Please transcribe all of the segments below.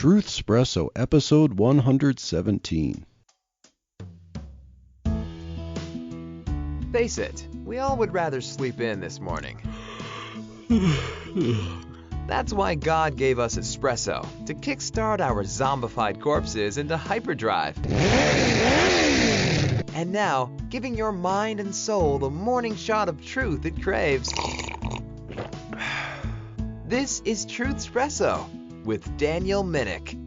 Truthspresso episode 117. Face it, we all would rather sleep in this morning. That's why God gave us espresso, to kickstart our zombified corpses into hyperdrive. And now, giving your mind and soul the morning shot of truth it craves. This is Truthspresso with Daniel Minnick.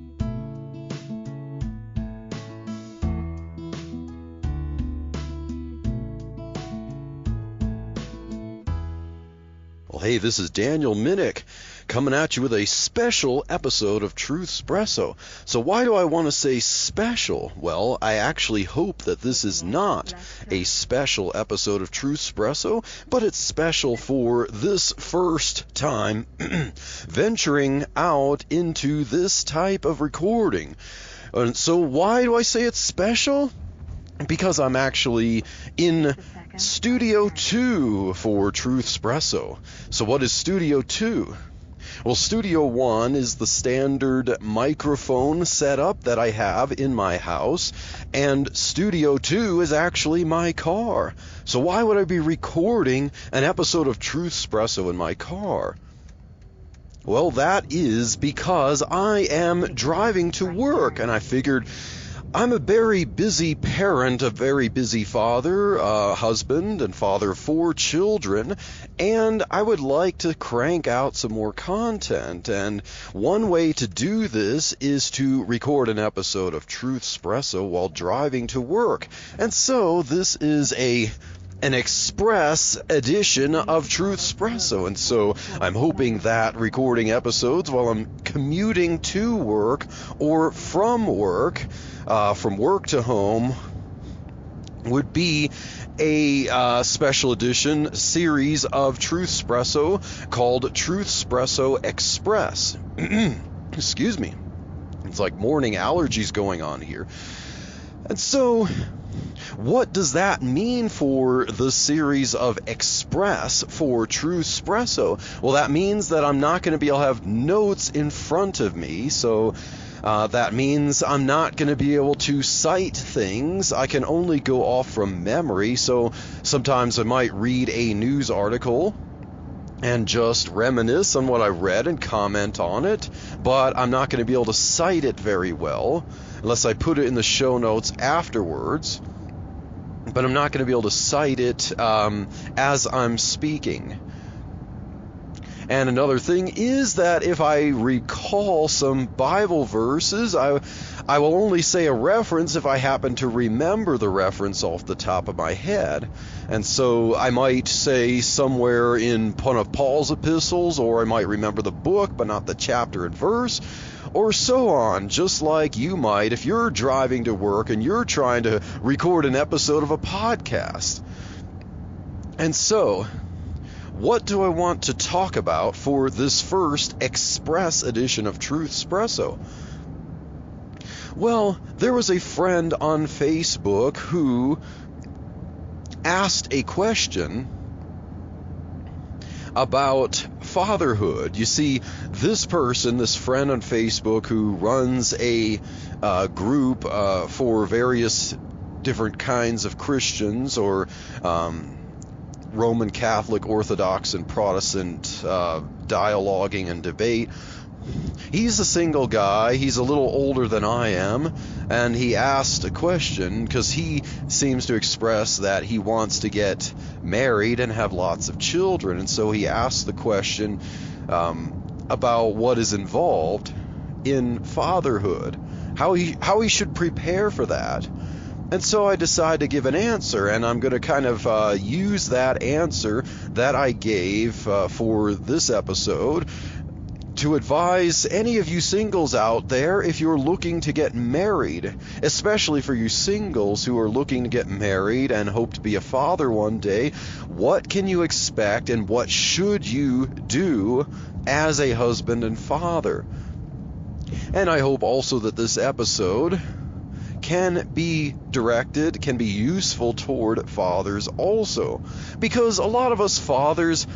Well, hey, this is Daniel Minnick coming at you with a special episode of Truthspresso. So why do I want to say special? Well, I actually hope that this is not a special episode of Truthspresso, but it's special for this first time venturing out into this type of recording. And so why do I say it's special? Because I'm actually in Studio 2 for Truthspresso. So what is Studio 2? Well, Studio 1 is the standard microphone setup that I have in my house, and Studio 2 is actually my car. So why would I be recording an episode of Truthspresso in my car? Well, that is because I am driving to work, and I figured I'm a very busy parent, a very busy father, husband, and father of 4 children, and I would like to crank out some more content. And one way to do this is to record an episode of Truthspresso while driving to work. And so this is an express edition of Truthspresso, and so I'm hoping that recording episodes while I'm commuting to work or from work to home would be a special edition series of Truthspresso called Truthspresso Express. Excuse me. It's like morning allergies going on here. And so what does that mean for the series of Express for Truthspresso? Well, that means that I'm not going to be able to have notes in front of me, so that means I'm not going to be able to cite things. I can only go off from memory, so sometimes I might read a news article and just reminisce on what I read and comment on it, but I'm not going to be able to cite it very well unless I put it in the show notes afterwards. But I'm not going to be able to cite it as I'm speaking. And another thing is that if I recall some Bible verses, I will only say a reference if I happen to remember the reference off the top of my head. And so I might say somewhere in one of Paul's epistles, or I might remember the book but not the chapter and verse, or so on, just like you might if you're driving to work and you're trying to record an episode of a podcast. And so, what do I want to talk about for this first express edition of Truthspresso? Well, there was a friend on Facebook who asked a question about fatherhood. You see, this person, this friend on Facebook who runs a group for various different kinds of Christians, or Roman Catholic, Orthodox, and Protestant dialoguing and debate. He's a single guy. He's a little older than I am, and he asked a question because he seems to express that he wants to get married and have lots of children, and so he asked the question about what is involved in fatherhood, how he should prepare for that. And so I decided to give an answer, and I'm going to kind of use that answer that I gave for this episode to advise any of you singles out there if you're looking to get married, especially for you singles who are looking to get married and hope to be a father one day. What can you expect and what should you do as a husband and father? And I hope also that this episode can be directed, can be useful toward fathers also, because a lot of us fathers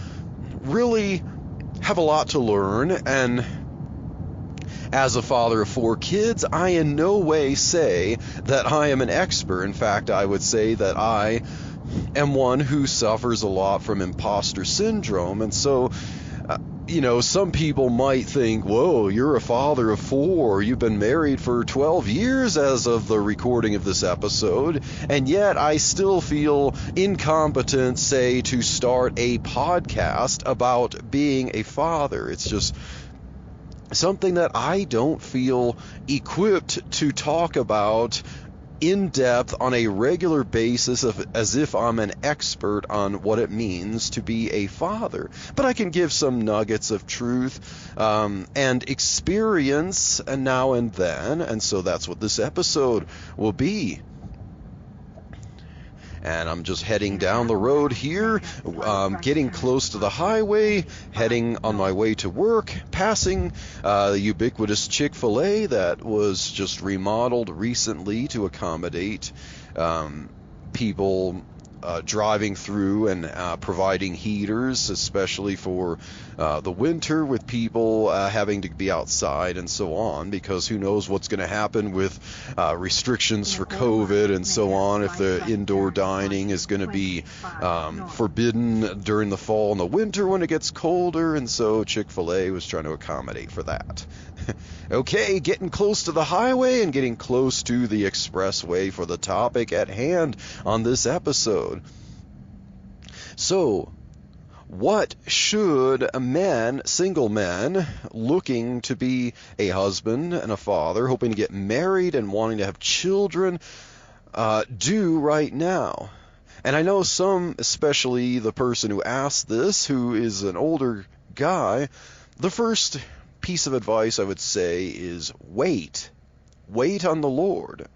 really have a lot to learn, and As a father of 4 kids, I in no way say that I am an expert. In fact, I would say that I am one who suffers a lot from imposter syndrome. And so, some people might think, whoa, you're a father of 4. You've been married for 12 years as of the recording of this episode. And yet I still feel incompetent, say, to start a podcast about being a father. It's just something that I don't feel equipped to talk about in depth on a regular basis, as if I'm an expert on what it means to be a father. But I can give some nuggets of truth and experience now and then, and so that's what this episode will be. And I'm just heading down the road here, getting close to the highway, heading on my way to work, passing the ubiquitous Chick-fil-A that was just remodeled recently to accommodate people driving through and providing heaters, especially for the winter, with people having to be outside and so on, because who knows what's going to happen with restrictions for COVID and so on, if the indoor dining is going to be forbidden during the fall and the winter when it gets colder, and so Chick-fil-A was trying to accommodate for that. Okay, getting close to the highway and getting close to the expressway for the topic at hand on this episode. So, what should single men looking to be a husband and a father, hoping to get married and wanting to have children, do right now? And I know some, especially the person who asked this, who is an older guy, the first piece of advice I would say is wait. Wait on the Lord.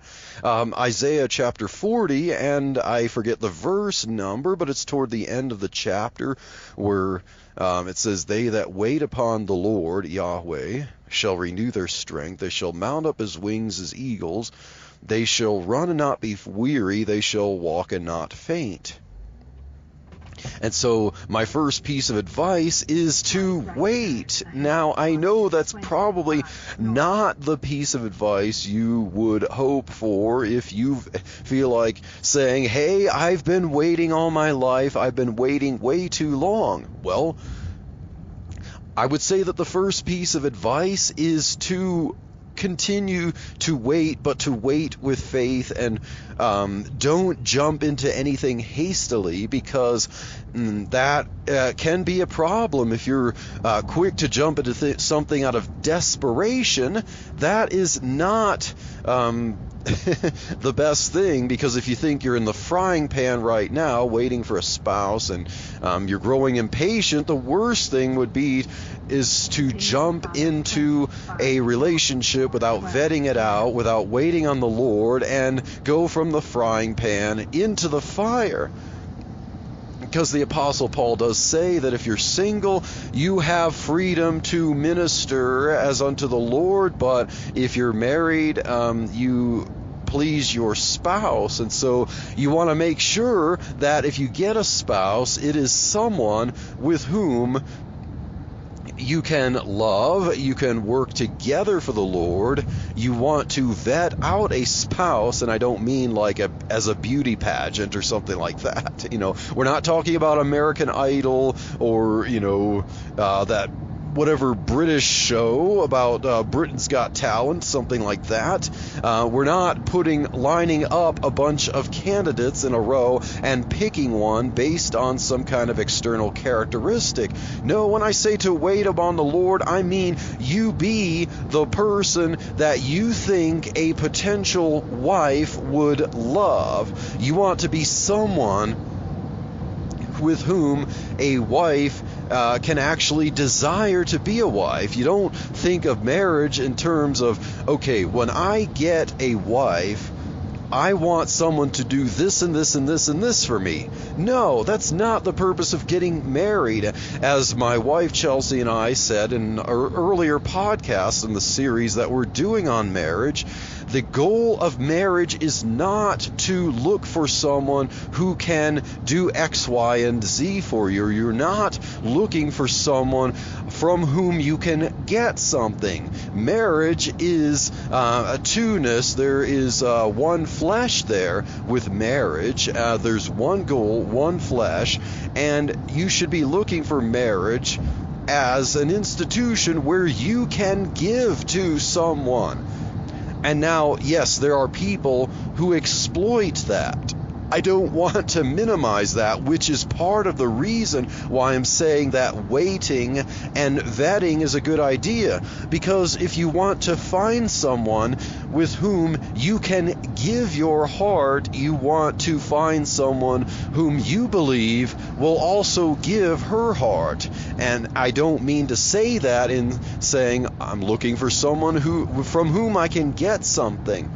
Isaiah chapter 40, and I forget the verse number, but it's toward the end of the chapter where it says, "They that wait upon the Lord, Yahweh, shall renew their strength. They shall mount up as wings as eagles. They shall run and not be weary. They shall walk and not faint." And so my first piece of advice is to wait. Now, I know that's probably not the piece of advice you would hope for if you feel like saying, hey, I've been waiting all my life. I've been waiting way too long. Well, I would say that the first piece of advice is to continue to wait, but to wait with faith, and don't jump into anything hastily, because that can be a problem. If you're quick to jump into something out of desperation, that is not the best thing, because if you think you're in the frying pan right now waiting for a spouse and you're growing impatient, the worst thing would be is to jump into a relationship without vetting it out, without waiting on the Lord, and go from the frying pan into the fire. Because the Apostle Paul does say that if you're single, you have freedom to minister as unto the Lord, but if you're married, you please your spouse. And so you want to make sure that if you get a spouse, it is someone with whom you can love, you can work together for the Lord. You want to vet out a spouse, and I don't mean like as a beauty pageant or something like that. We're not talking about American Idol or, that whatever British show about Britain's Got Talent, something like that. We're not lining up a bunch of candidates in a row and picking one based on some kind of external characteristic. No, when I say to wait upon the Lord, I mean you be the person that you think a potential wife would love. You want to be someone with whom a wife can actually desire to be a wife. You don't think of marriage in terms of, okay, when I get a wife, I want someone to do this and this and this and this for me. No, that's not the purpose of getting married. As my wife Chelsea and I said in our earlier podcast in the series that we're doing on marriage, The goal of marriage is not to look for someone who can do X, Y, and Z for you. You're not looking for someone from whom you can get something. Marriage is a two-ness. There is one flesh there with marriage. There's one goal, one flesh, and you should be looking for marriage as an institution where you can give to someone. And now, yes, there are people who exploit that. I don't want to minimize that, which is part of the reason why I'm saying that waiting and vetting is a good idea. Because if you want to find someone with whom you can give your heart, you want to find someone whom you believe will also give her heart. And I don't mean to say that in saying I'm looking for someone from whom I can get something.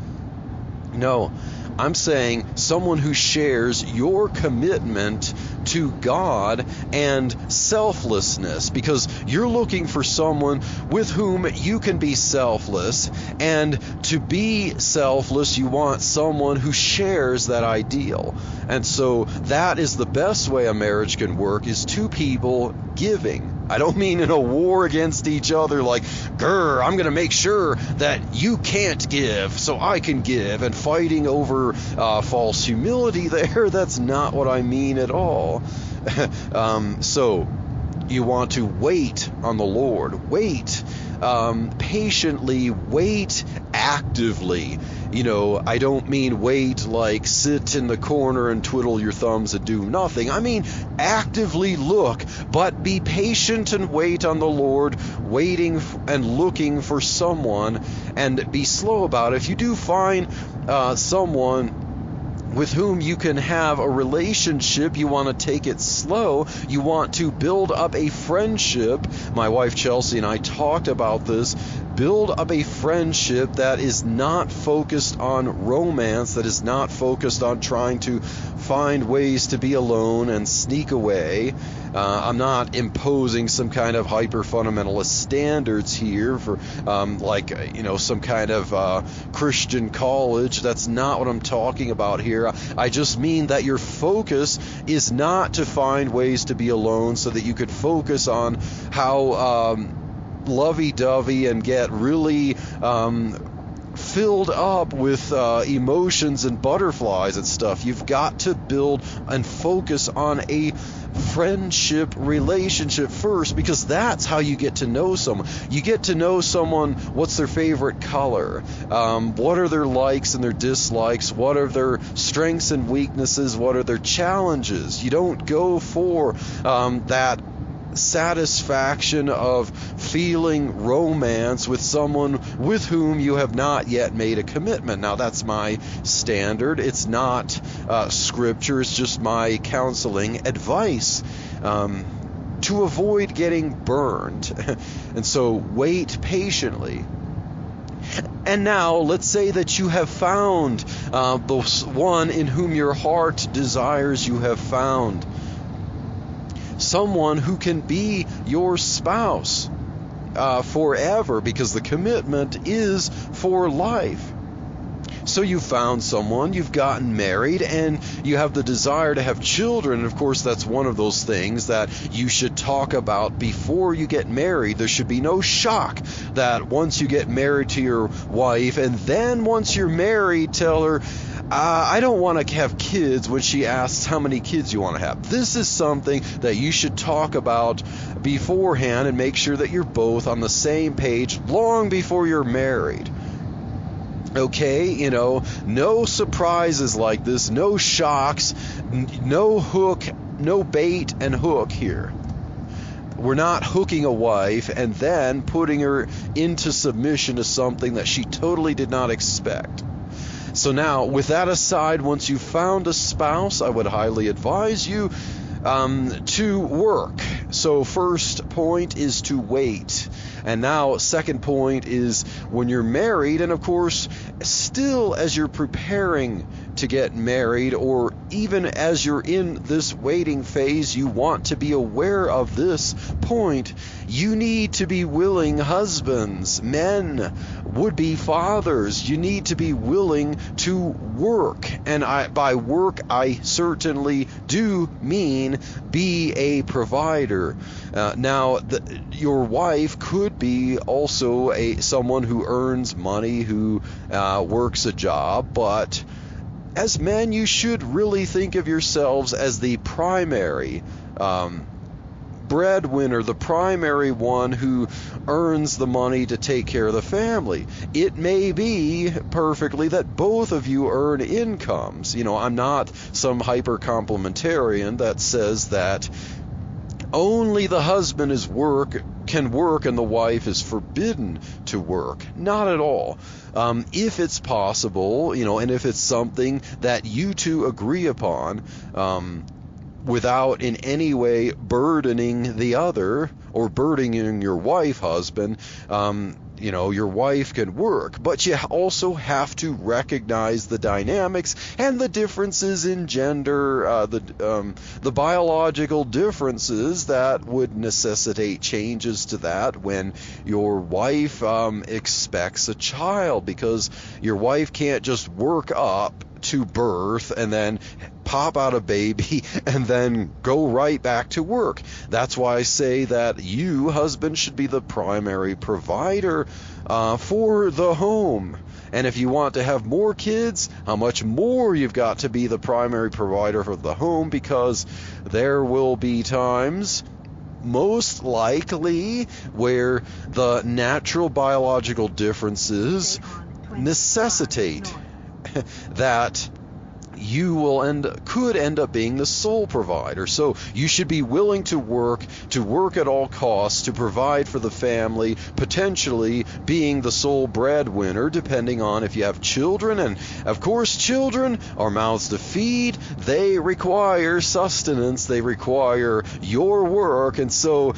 No. I'm saying someone who shares your commitment to God and selflessness, because you're looking for someone with whom you can be selfless, and to be selfless, you want someone who shares that ideal. And so that is the best way a marriage can work, is two people giving. I don't mean in a war against each other like, grr, I'm going to make sure that you can't give so I can give, and fighting over false humility there. That's not what I mean at all. So you want to wait on the Lord. Wait patiently, wait actively. You know, I don't mean wait like sit in the corner and twiddle your thumbs and do nothing. I mean actively look, but be patient and wait on the Lord, waiting and looking for someone, and be slow about it. If you do find someone with whom you can have a relationship, you want to take it slow. You want to build up a friendship. My wife Chelsea and I talked about this. Build up a friendship that is not focused on romance, that is not focused on trying to find ways to be alone and sneak away. I'm not imposing some kind of hyper-fundamentalist standards here for some kind of Christian college. That's not what I'm talking about here. I just mean that your focus is not to find ways to be alone so that you could focus on how lovey-dovey and get really filled up with emotions and butterflies and stuff. You've got to build and focus on a friendship relationship first, because that's how you get to know someone. You get to know someone, what's their favorite color, what are their likes and their dislikes, what are their strengths and weaknesses, what are their challenges. You don't go for that satisfaction of feeling romance with someone with whom you have not yet made a commitment. Now, that's my standard. It's not scripture. It's just my counseling advice to avoid getting burned. And so wait patiently. And now, let's say that you have found the one in whom your heart desires. You have found someone who can be your spouse forever, because the commitment is for life. So you found someone, you've gotten married, and you have the desire to have children. And of course, that's one of those things that you should talk about before you get married. There should be no shock that once you get married to your wife, and then once you're married, tell her, I don't want to have kids, when she asks how many kids you want to have. This is something that you should talk about beforehand and make sure that you're both on the same page long before you're married. Okay, no surprises like this, no shocks, no hook, no bait and hook here. We're not hooking a wife and then putting her into submission to something that she totally did not expect. So now, with that aside, once you've found a spouse, I would highly advise you to work So first point is to wait. And now second point is when you're married, and of course, still as you're preparing to get married, or even as you're in this waiting phase, you want to be aware of this point. You need to be willing husbands, men, would-be fathers. You need to be willing to work. And by work, I certainly do mean be a provider. Now, your wife could be also someone who earns money, who works a job, but as men, you should really think of yourselves as the primary breadwinner, the primary one who earns the money to take care of the family. It may be perfectly that both of you earn incomes. I'm not some hyper complementarian that says that only the husband can work and the wife is forbidden to work. Not at all. If it's possible, and if it's something that you two agree upon, without in any way burdening the other or burdening your wife, husband, your wife can work, but you also have to recognize the dynamics and the differences in gender, the biological differences that would necessitate changes to that when your wife expects a child, because your wife can't just work up to birth and then pop out a baby and then go right back to work. That's why I say that you, husband, should be the primary provider for the home. And if you want to have more kids, how much more you've got to be the primary provider for the home, because there will be times, most likely, where the natural biological differences necessitate that you could end up being the sole provider. So you should be willing to work at all costs, to provide for the family, potentially being the sole breadwinner, depending on if you have children. And of course, children are mouths to feed. They require sustenance. They require your work. And so,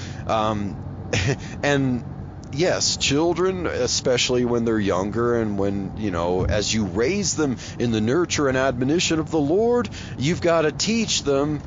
and yes, children, especially when they're younger and when, as you raise them in the nurture and admonition of the Lord, you've got to teach them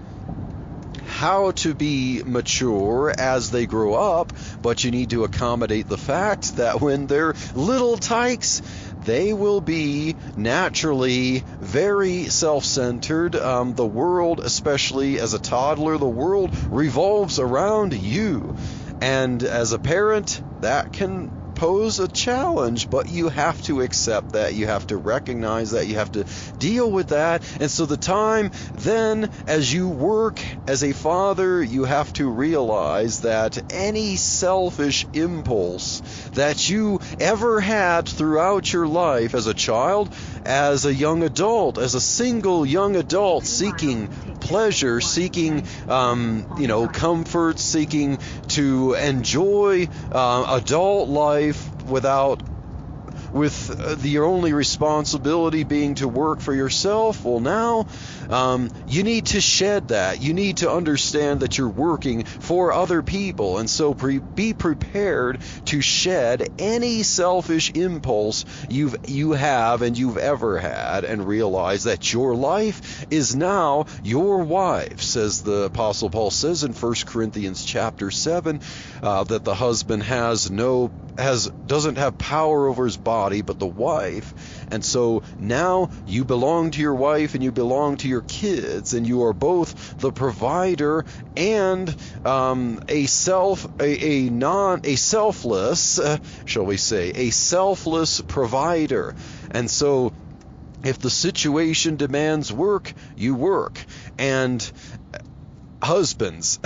how to be mature as they grow up, but you need to accommodate the fact that when they're little tykes, they will be naturally very self-centered. The world, especially as a toddler, the world revolves around you. And as a parent, that can pose a challenge, but you have to accept that. You have to recognize that. You have to deal with that. And so the time then, as you work as a father, you have to realize that any selfish impulse that you ever had throughout your life as a child, as a young adult, as a single young adult seeking pleasure, seeking comfort, seeking to enjoy adult life with your only responsibility being to work for yourself. Well, now you need to shed that. You need to understand that you're working for other people, and so be prepared to shed any selfish impulse you have and you've ever had, and realize that your life is now your wife's, as the Apostle Paul says in 1 Corinthians chapter 7, that the husband doesn't have power over his body, but the wife. And so now you belong to your wife and you belong to your kids, and you are both the provider and a selfless provider. And so if the situation demands work, you work. And husbands,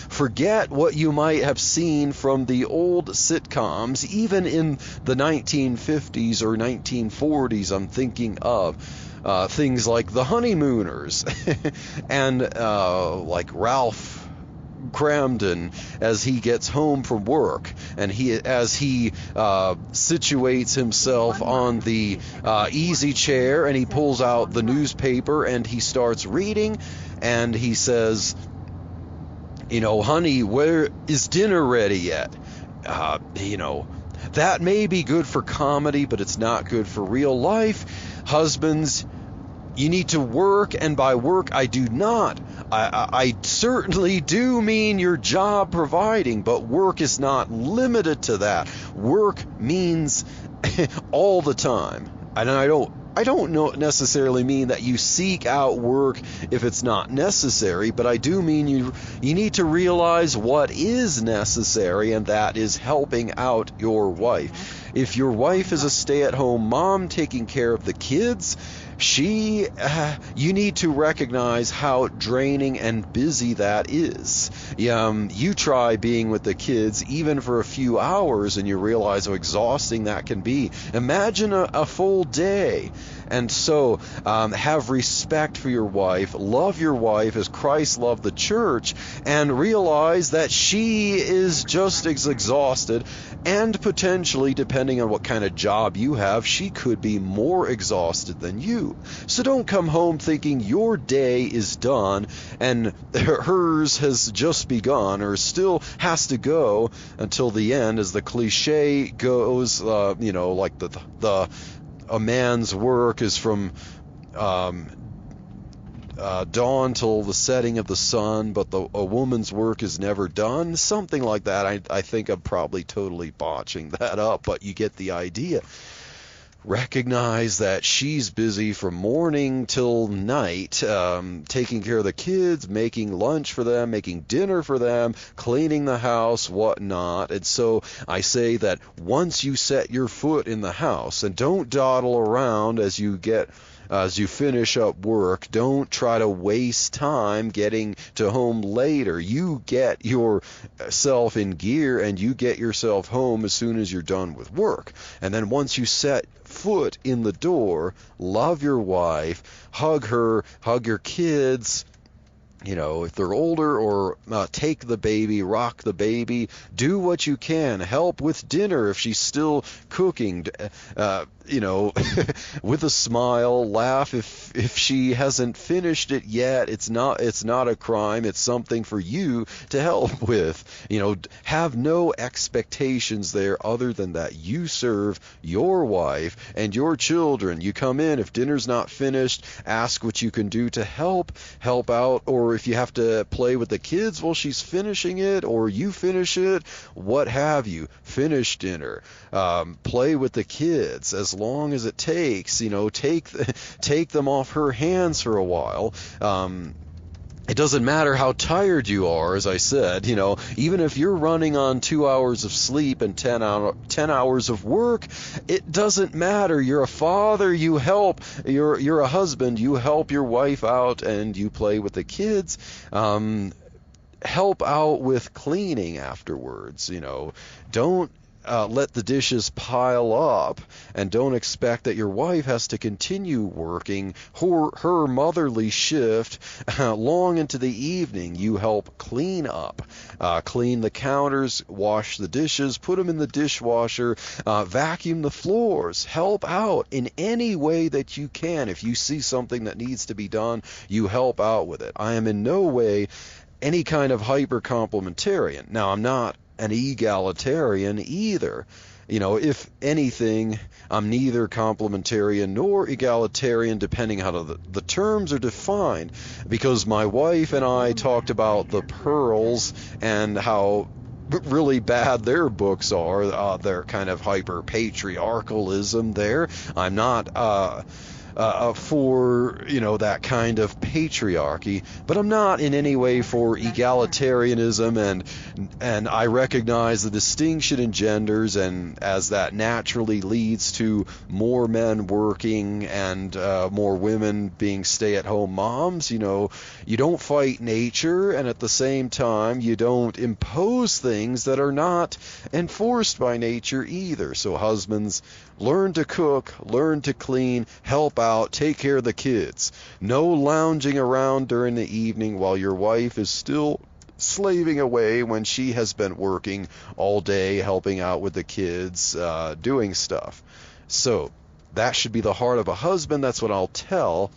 forget what you might have seen from the old sitcoms, even in the 1950s or 1940s. I'm thinking of things like The Honeymooners and like Ralph Cramden, as he gets home from work and as he situates himself on the easy chair, and he pulls out the newspaper and he starts reading, and he says, Honey, where is dinner ready yet? That may be good for comedy, but it's not good for real life. Husbands, you need to work, and by work I do not. I certainly do mean your job providing, but work is not limited to that. Work means all the time. And I don't necessarily mean that you seek out work if it's not necessary, but I do mean you need to realize what is necessary, and that is helping out your wife. If your wife is a stay-at-home mom taking care of the kids, you need to recognize how draining and busy that is. You try being with the kids even for a few hours and you realize how exhausting that can be. Imagine a full day. And so have respect for your wife, love your wife as Christ loved the church, and realize that she is just as exhausted, and potentially, depending on what kind of job you have, she could be more exhausted than you. So don't come home thinking your day is done and hers has just begun, or still has to go until the end, as the cliche goes, like a man's work is from dawn till the setting of the sun, but a woman's work is never done. Something like that. I think I'm probably totally botching that up, but you get the idea. Recognize that she's busy from morning till night, taking care of the kids, making lunch for them, making dinner for them, cleaning the house, whatnot. And so I say that once you set your foot in the house, and don't dawdle around as you finish up work, don't try to waste time getting to home later. You get yourself in gear and you get yourself home as soon as you're done with work. And then once you set foot in the door, love your wife, hug her, hug your kids, if they're older, or take the baby, rock the baby, do what you can, help with dinner if she's still cooking, with a smile, laugh if she hasn't finished it yet. It's not a crime. It's something for you to help with. Have no expectations there other than that you serve your wife and your children. You come in, if dinner's not finished, ask what you can do to help out, or if you have to play with the kids while she's finishing it, or you finish it, what have you. Finish dinner. Play with the kids as long as it takes. Take them off her hands for a while. It doesn't matter how tired you are, as I said, even if you're running on 2 hours of sleep and 10 hours of work, it doesn't matter. You're a father, you help. You're a husband, you help your wife out and you play with the kids. Help out with cleaning afterwards. Don't let the dishes pile up, and don't expect that your wife has to continue working her motherly shift long into the evening. You help clean up, clean the counters, wash the dishes, put them in the dishwasher, vacuum the floors. Help out in any way that you can. If you see something that needs to be done, you help out with it. I am in no way any kind of hyper complementarian. Now, I'm not an egalitarian either. If anything, I'm neither complementarian nor egalitarian, depending how the terms are defined, because my wife and I talked about the pearls and how really bad their books are. They're kind of hyper patriarchalism there. I'm not for that kind of patriarchy, but I'm not in any way for egalitarianism, and I recognize the distinction in genders, and as that naturally leads to more men working and more women being stay-at-home moms, you don't fight nature, and at the same time you don't impose things that are not enforced by nature either. So husbands, learn to cook, learn to clean, help out, take care of the kids. No lounging around during the evening while your wife is still slaving away when she has been working all day, helping out with the kids, doing stuff. So that should be the heart of a husband. That's what I'll tell.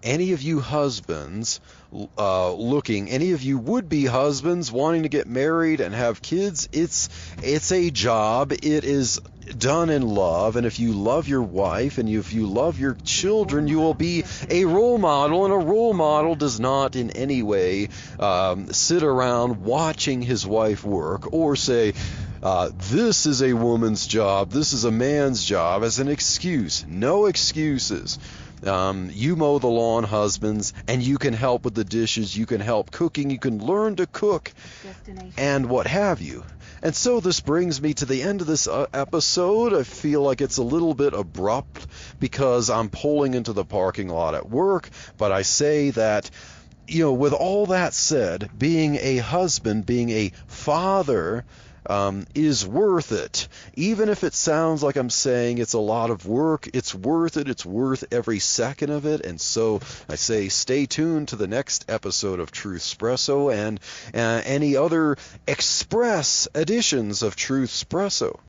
any of you husbands any of you would-be husbands wanting to get married and have kids, it's a job. It is done in love, and if you love your wife and if you love your children, you will be a role model, and a role model does not in any way sit around watching his wife work or say, this is a woman's job, this is a man's job, as an excuse. No excuses. You mow the lawn, husbands, and you can help with the dishes, you can help cooking, you can learn to cook, and what have you. And so this brings me to the end of this episode. I feel like it's a little bit abrupt because I'm pulling into the parking lot at work, but I say that, with all that said, being a husband, being a father, is worth it. Even if it sounds like I'm saying it's a lot of work, it's worth it. It's worth every second of it. And so I say stay tuned to the next episode of Truthspresso and any other express editions of Truthspresso.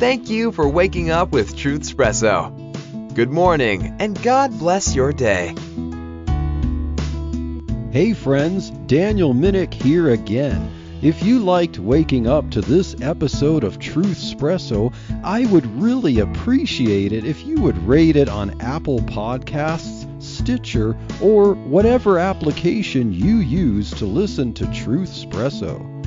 Thank you for waking up with Truthspresso. Good morning, and God bless your day. Hey friends, Daniel Minnick here again. If you liked waking up to this episode of Truthspresso, I would really appreciate it if you would rate it on Apple Podcasts, Stitcher, or whatever application you use to listen to Truthspresso.